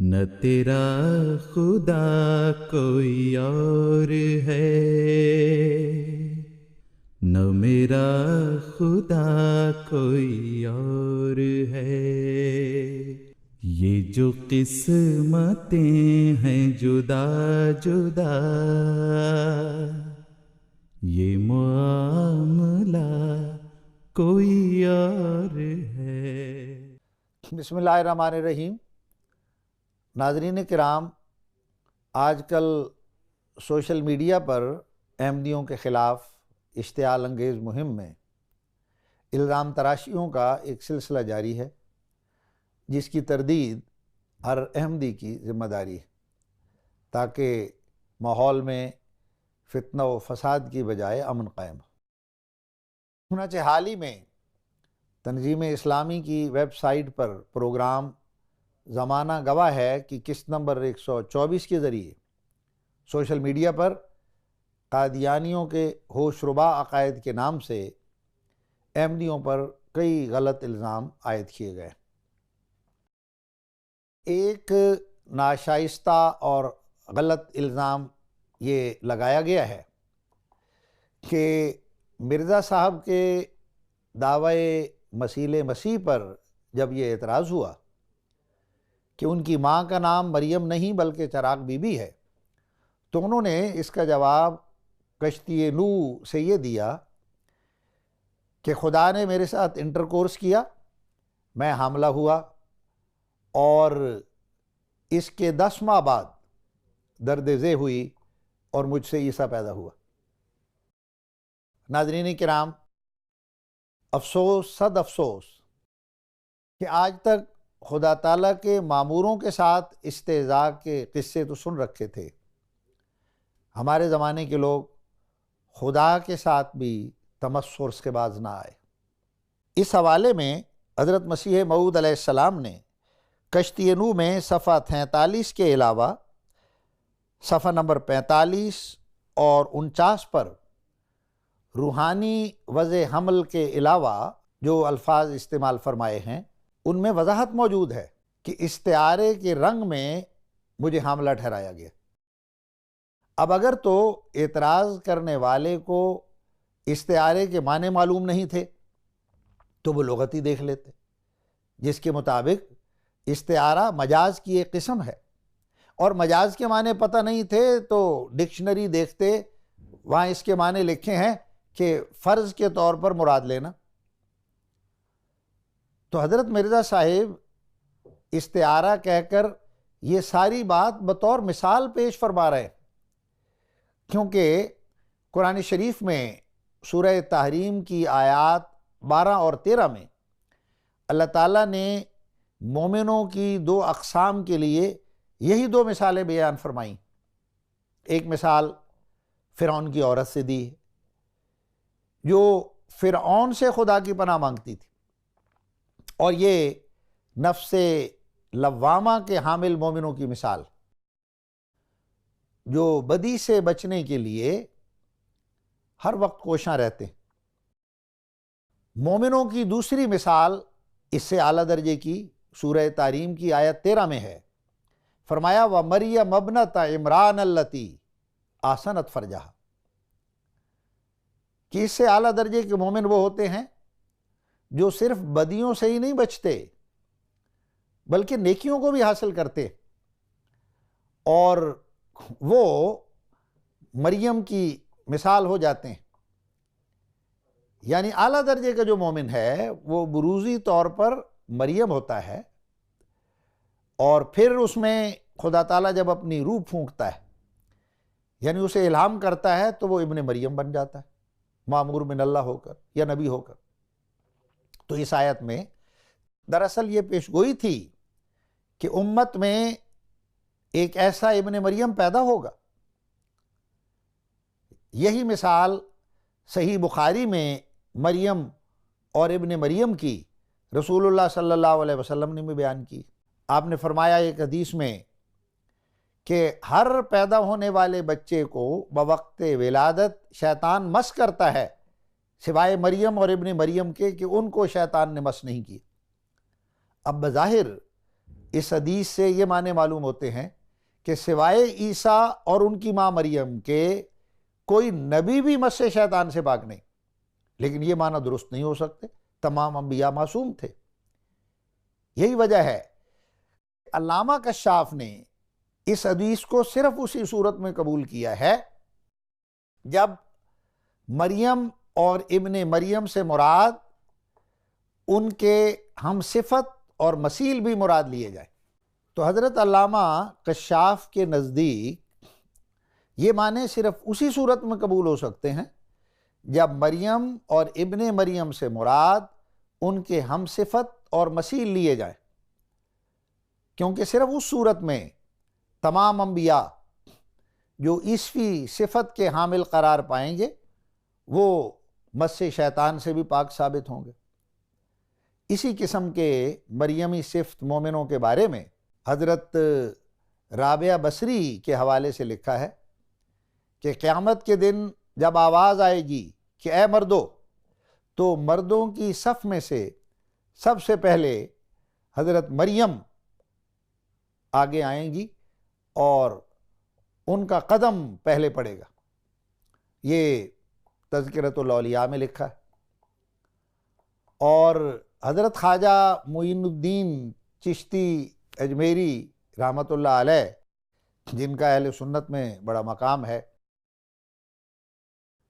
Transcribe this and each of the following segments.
نہ تیرا خدا کوئی اور ہے، نہ میرا خدا کوئی اور ہے، یہ جو قسمتیں ہیں جدا جدا، یہ معاملہ کوئی اور ہے۔ بسم اللہ الرحمن الرحیم۔ ناظرین کرام، آج کل سوشل میڈیا پر احمدیوں کے خلاف اشتعال انگیز مہم میں الزام تراشیوں کا ایک سلسلہ جاری ہے، جس کی تردید ہر احمدی کی ذمہ داری ہے تاکہ ماحول میں فتنہ و فساد کی بجائے امن قائم ہو۔ چنانچہ حال ہی میں تنظیم اسلامی کی ویب سائٹ پر پروگرام زمانہ گواہ ہے کہ قسط نمبر 124 کے ذریعے سوشل میڈیا پر قادیانیوں کے ہوش ربا عقائد کے نام سے احمدیوں پر کئی غلط الزام عائد کیے گئے۔ ایک ناشائستہ اور غلط الزام یہ لگایا گیا ہے کہ مرزا صاحب کے دعوی مسیل مسیح پر جب یہ اعتراض ہوا کہ ان کی ماں کا نام مریم نہیں بلکہ چراغ بی بی ہے، تو انہوں نے اس کا جواب کشتی نوح سے یہ دیا کہ خدا نے میرے ساتھ انٹرکورس کیا، میں حاملہ ہوا اور اس کے 10 ماہ بعد درد ذہ ہوئی اور مجھ سے عیسیٰ پیدا ہوا۔ ناظرین کرام، افسوس صد افسوس کہ آج تک خدا تعالیٰ کے ماموروں کے ساتھ استہزاء کے قصے تو سن رکھے تھے، ہمارے زمانے کے لوگ خدا کے ساتھ بھی تمسخر کے باز نہ آئے۔ اس حوالے میں حضرت مسیح موعود علیہ السلام نے کشتی نوح میں صفحہ 43 کے علاوہ صفحہ نمبر 45 اور 49 پر روحانی وضع حمل کے علاوہ جو الفاظ استعمال فرمائے ہیں ان میں وضاحت موجود ہے کہ استعارے کے رنگ میں مجھے حاملہ ٹھہرایا گیا۔ اب اگر تو اعتراض کرنے والے کو استعارے کے معنی معلوم نہیں تھے تو وہ لغت ہی دیکھ لیتے، جس کے مطابق استعارہ مجاز کی ایک قسم ہے، اور مجاز کے معنی پتہ نہیں تھے تو ڈکشنری دیکھتے، وہاں اس کے معنی لکھے ہیں کہ فرض کے طور پر مراد لینا۔ تو حضرت مرزا صاحب استعارہ کہہ کر یہ ساری بات بطور مثال پیش فرما رہے ہیں، کیونکہ قرآن شریف میں سورہ تحریم کی آیات 12 اور 13 میں اللہ تعالیٰ نے مومنوں کی 2 اقسام کے لیے یہی 2 مثالیں بیان فرمائیں۔ ایک مثال فرعون کی عورت سے دی ہے، جو فرعون سے خدا کی پناہ مانگتی تھی، اور یہ نفس لوامہ کے حامل مومنوں کی مثال، جو بدی سے بچنے کے لیے ہر وقت کوشاں رہتے ہیں۔ مومنوں کی دوسری مثال اس سے اعلیٰ درجے کی سورہ تحریم کی آیت 13 میں ہے، فرمایا وَمَرْيَمَ ابْنَتَ عِمْرَانَ الَّتِي أَحْصَنَتْ فَرْجَهَا، کہ اس سے اعلیٰ درجے کے مومن وہ ہوتے ہیں جو صرف بدیوں سے ہی نہیں بچتے بلکہ نیکیوں کو بھی حاصل کرتے، اور وہ مریم کی مثال ہو جاتے ہیں۔ یعنی اعلیٰ درجے کا جو مومن ہے وہ بروزی طور پر مریم ہوتا ہے، اور پھر اس میں خدا تعالیٰ جب اپنی روح پھونکتا ہے، یعنی اسے الہام کرتا ہے، تو وہ ابن مریم بن جاتا ہے، مامور من اللہ ہو کر یا نبی ہو کر۔ تو اس آیت میں دراصل یہ پیشگوئی تھی کہ امت میں ایک ایسا ابن مریم پیدا ہوگا۔ یہی مثال صحیح بخاری میں مریم اور ابن مریم کی رسول اللہ صلی اللہ علیہ وسلم نے بھی بیان کی۔ آپ نے فرمایا ایک حدیث میں کہ ہر پیدا ہونے والے بچے کو بوقت ولادت شیطان مس کرتا ہے، سوائے مریم اور ابن مریم کے کہ ان کو شیطان نے مس نہیں کی۔ اب بظاہر اس حدیث سے یہ معنی معلوم ہوتے ہیں کہ سوائے عیسیٰ اور ان کی ماں مریم کے کوئی نبی بھی مس شیطان سے پاک نہیں، لیکن یہ معنی درست نہیں ہو سکتے، تمام انبیاء معصوم تھے۔ یہی وجہ ہے علامہ کشاف نے اس حدیث کو صرف اسی صورت میں قبول کیا ہے جب مریم اور ابن مریم سے مراد ان کے ہم صفت اور مثیل بھی مراد لیے جائیں۔ تو حضرت علامہ کشاف کے نزدیک یہ معنی صرف اسی صورت میں قبول ہو سکتے ہیں جب مریم اور ابن مریم سے مراد ان کے ہم صفت اور مثیل لیے جائیں، کیونکہ صرف اس صورت میں تمام انبیاء جو عیسوی صفت کے حامل قرار پائیں گے وہ مس شیطان سے بھی پاک ثابت ہوں گے۔ اسی قسم کے مریمی صفت مومنوں کے بارے میں حضرت رابعہ بصری کے حوالے سے لکھا ہے کہ قیامت کے دن جب آواز آئے گی کہ اے مردو، تو مردوں کی صف میں سے سب سے پہلے حضرت مریم آگے آئیں گی اور ان کا قدم پہلے پڑے گا۔ یہ تذکرۃ الاولیاء میں لکھا ہے۔ اور حضرت خواجہ معین الدین چشتی اجمیری رحمۃ اللہ علیہ، جن کا اہل سنت میں بڑا مقام ہے،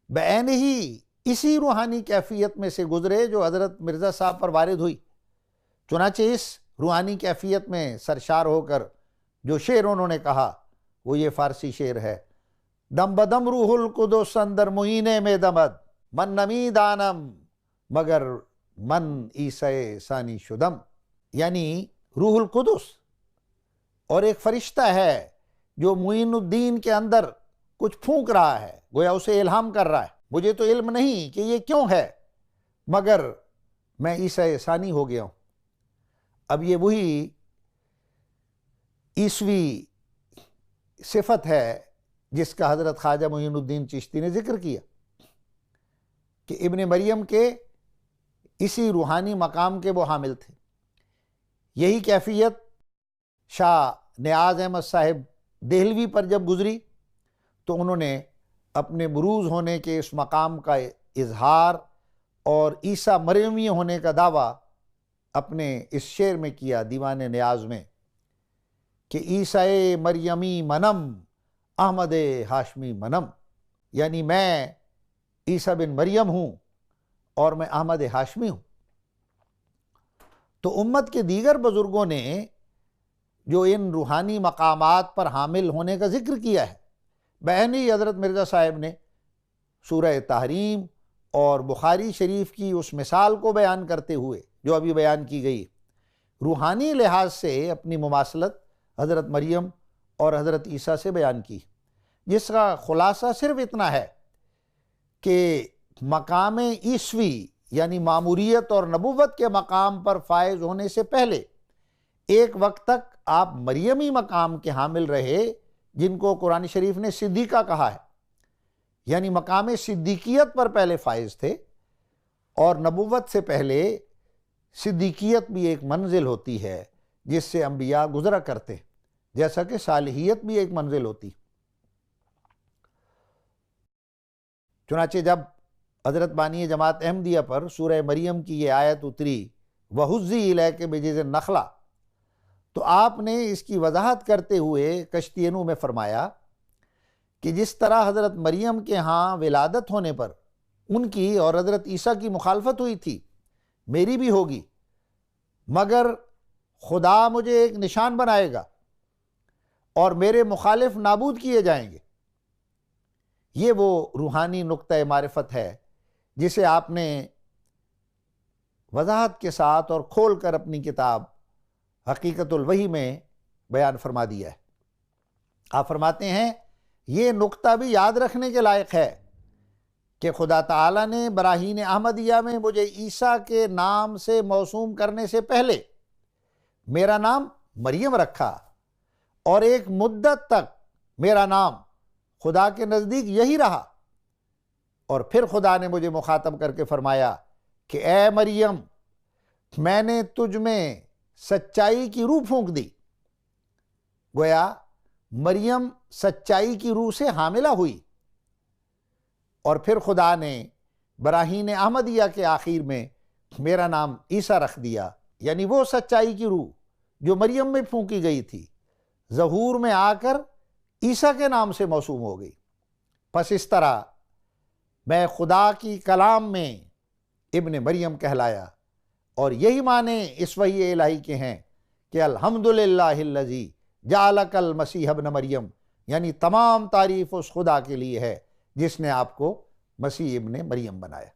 بعین ہی اسی روحانی کیفیت میں سے گزرے جو حضرت مرزا صاحب پر وارد ہوئی۔ چنانچہ اس روحانی کیفیت میں سرشار ہو کر جو شعر انہوں نے کہا وہ یہ فارسی شعر ہے: دم بدم روح القدس اندر معینے میں دمد، من نمی دانم مگر من عیسی ثانی شدم۔ یعنی روح القدس اور ایک فرشتہ ہے جو معین الدین کے اندر کچھ پھونک رہا ہے، گویا اسے الہام کر رہا ہے۔ مجھے تو علم نہیں کہ یہ کیوں ہے، مگر میں عیسی ثانی ہو گیا ہوں۔ اب یہ وہی عیسوی صفت ہے جس کا حضرت خواجہ معین الدین چشتی نے ذکر کیا کہ ابن مریم کے اسی روحانی مقام کے وہ حامل تھے۔ یہی کیفیت شاہ نیاز احمد صاحب دہلوی پر جب گزری تو انہوں نے اپنے بروز ہونے کے اس مقام کا اظہار اور عیسیٰ مریمی ہونے کا دعویٰ اپنے اس شعر میں کیا، دیوان نیاز میں، کہ عیسیٰ مریمی منم احمد ہاشمی منم، یعنی میں عیسیٰ بن مریم ہوں اور میں احمد ہاشمی ہوں۔ تو امت کے دیگر بزرگوں نے جو ان روحانی مقامات پر حامل ہونے کا ذکر کیا ہے، بعینی حضرت مرزا صاحب نے سورہ تحریم اور بخاری شریف کی اس مثال کو بیان کرتے ہوئے جو ابھی بیان کی گئی، روحانی لحاظ سے اپنی مماثلت حضرت مریم اور حضرت عیسیٰ سے بیان کی، جس کا خلاصہ صرف اتنا ہے کہ مقام عیسوی یعنی ماموریت اور نبوت کے مقام پر فائز ہونے سے پہلے ایک وقت تک آپ مریمی مقام کے حامل رہے، جن کو قرآن شریف نے صدیقہ کہا ہے، یعنی مقام صدیقیت پر پہلے فائز تھے۔ اور نبوت سے پہلے صدیقیت بھی ایک منزل ہوتی ہے جس سے انبیاء گزرا کرتے ہیں، جیسا کہ صالحیت بھی ایک منزل ہوتی۔ چنانچہ جب حضرت بانی جماعت احمدیہ پر سورہ مریم کی یہ آیت اتری وَحُزِّی إِلَيْكَ بِجِذْعِ النَّخْلَةِ، تو آپ نے اس کی وضاحت کرتے ہوئے کشتی نوح میں فرمایا کہ جس طرح حضرت مریم کے ہاں ولادت ہونے پر ان کی اور حضرت عیسیٰ کی مخالفت ہوئی تھی، میری بھی ہوگی، مگر خدا مجھے ایک نشان بنائے گا اور میرے مخالف نابود کیے جائیں گے۔ یہ وہ روحانی نقطہ معرفت ہے جسے آپ نے وضاحت کے ساتھ اور کھول کر اپنی کتاب حقیقت الوحی میں بیان فرما دیا ہے۔ آپ فرماتے ہیں یہ نقطہ بھی یاد رکھنے کے لائق ہے کہ خدا تعالیٰ نے براہین احمدیہ میں مجھے عیسیٰ کے نام سے موسوم کرنے سے پہلے میرا نام مریم رکھا، اور ایک مدت تک میرا نام خدا کے نزدیک یہی رہا، اور پھر خدا نے مجھے مخاطب کر کے فرمایا کہ اے مریم، میں نے تجھ میں سچائی کی روح پھونک دی، گویا مریم سچائی کی روح سے حاملہ ہوئی، اور پھر خدا نے براہین احمدیہ کے آخر میں میرا نام عیسیٰ رکھ دیا، یعنی وہ سچائی کی روح جو مریم میں پھونکی گئی تھی ظہور میں آ کر عیسیٰ کے نام سے موسوم ہو گئی۔ پس اس طرح میں خدا کی کلام میں ابن مریم کہلایا، اور یہی معنی اس وحی الہی کے ہیں کہ الحمدللہ الذی جعلک المسیح ابن مریم، یعنی تمام تعریف اس خدا کے لیے ہے جس نے آپ کو مسیح ابن مریم بنایا۔